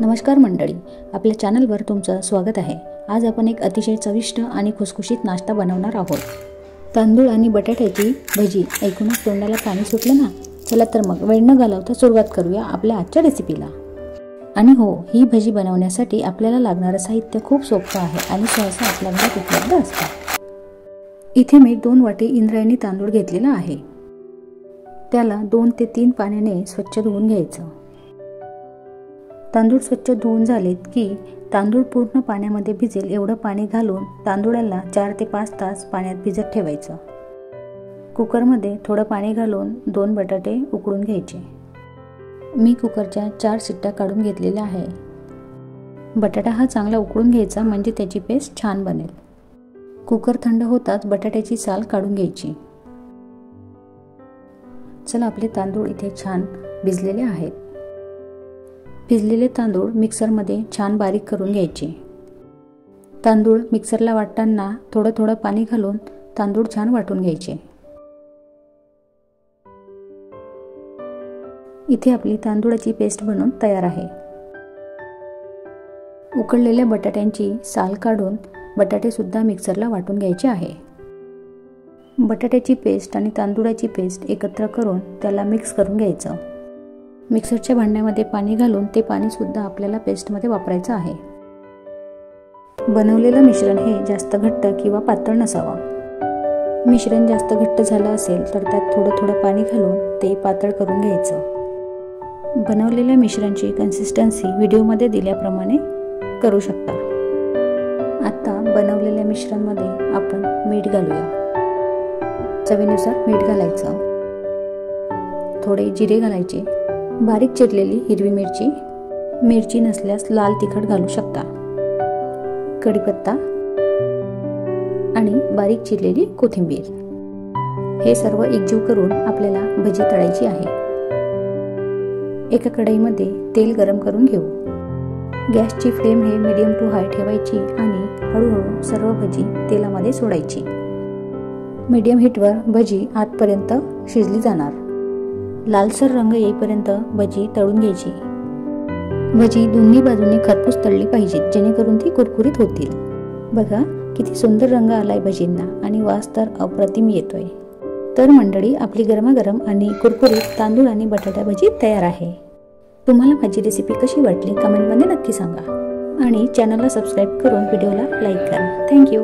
नमस्कार मंडळी, आपल्या चॅनलवर तुमचं स्वागत आहे। आज आपण एक अतिशय चविष्ट आणि खुसखुशीत नाश्ता बनवणार आहोत। तांदूळ आणि बटाट्याची भजी ऐकूनच तोंडाला पाणी सुटलं ना। चला तर मग वेळ न घालवता सुरुवात करूया आपल्या आजच्या रेसिपीला। आणि हो, ही भजी बनवण्यासाठी आपल्याला लागणारं साहित्य खूप सोपं आहे आणि सहसा आपल्या घरात उपलब्ध असतं। इथे मी 2 वाटी इंद्रायणी तांदूळ घेतलेला आहे। त्याला 2 ते 3 पाण्याने स्वच्छ धुवून घ्यायचं। तांदूळ स्वच्छ धुवून झालेत की तांदूळ पूर्ण पाण्यामध्ये भिजेल एवढं पाणी घालून तांदूळाला 4 ते 5 तास पाण्यात भिजत ठेवायचं। कुकरमध्ये थोडं पाणी घालून 2 बटाटे उकडून घ्यायचे। मी कुकरच्या 4 शिट्ट्या काढून घेतलेल्या आहे। बटाटा हा चांगला उकडून घ्यायचा म्हणजे त्याची पेस्ट छान बनेल। कुकर थंड होताच बटाट्याची साल काढून घ्यायची। चला, आपले तांदूळ इथे छान भिजलेले आहेत। भिजलेले तांदूळ मिक्सरमध्ये छान बारीक करून घ्यायचे। तांदूळ मिक्सरला वाटताना थोडं थोडं पाणी घालून तांदूळ छान वाटून घ्यायचे। इथे आपली तांदूळाची पेस्ट बनवून तयार आहे। उकडलेल्या बटाट्यांची साल काढून बटाटे सुद्धा मिक्सरला वाटून घ्यायचे आहे। बटाट्याची पेस्ट आणि तांदूळाची पेस्ट एकत्र करून त्याला मिक्स करून घ्यायचं। मिक्सरच्या भांड्यामध्ये पाणी घालून ते पाणी सुद्धा आपल्याला पेस्टमध्ये वापरायचं आहे। बनवलेलं मिश्रण हे जास्त घट्ट किंवा पातळ नसावं। मिश्रण जास्त घट्ट झालं असेल तर त्यात थोडं थोडं पाणी घालून ते पातळ करून घ्यायचं। बनवलेल्या मिश्रणाची कन्सिस्टन्सी व्हिडिओमध्ये दिल्याप्रमाणे करू शकता। आता बनवलेल्या मिश्रणामध्ये आपण मीठ घालूया। चवीनुसार मीठ घालायचं। थोडे जिरे घालायचे। बारीक चिरलेली हिरवी मिरची, मिरची नसल्यास लाल तिखट घालू शकता। कढीपत्ता आणि बारीक चिरलेली कोथिंबीर। हे सर्व एकजीव करून आपल्याला भजी तळायची आहे। एका कढईमध्ये तेल गरम करून घेऊ। गॅसची फ्लेम हे मीडियम टू हाय ठेवायची आणि हळूहळू सर्व भजी तेलामध्ये सोडायची। मीडियम हीटवर भजी आतपर्यंत शिजली जाणार। लालसर रंग येईपर्यंत भजी तळून घ्यायची। भजी दोन्ही बाजूंनी खरपूस तळली पाहिजे जेणेकरून ती कुरकुरीत होतील। बघा किती सुंदर रंग आलाय भजींना आणि वास तर अप्रतिम येतोय। तर मंडळी, आपली गरमागरम आणि कुरकुरीत तांदूळ आणि बटाटा भजी तयार आहे। तुम्हाला माझी रेसिपी कशी वाटली कमेंटमध्ये नक्की सांगा आणि चॅनलला सबस्क्राईब करून व्हिडिओला लाईक करा। थँक्यू।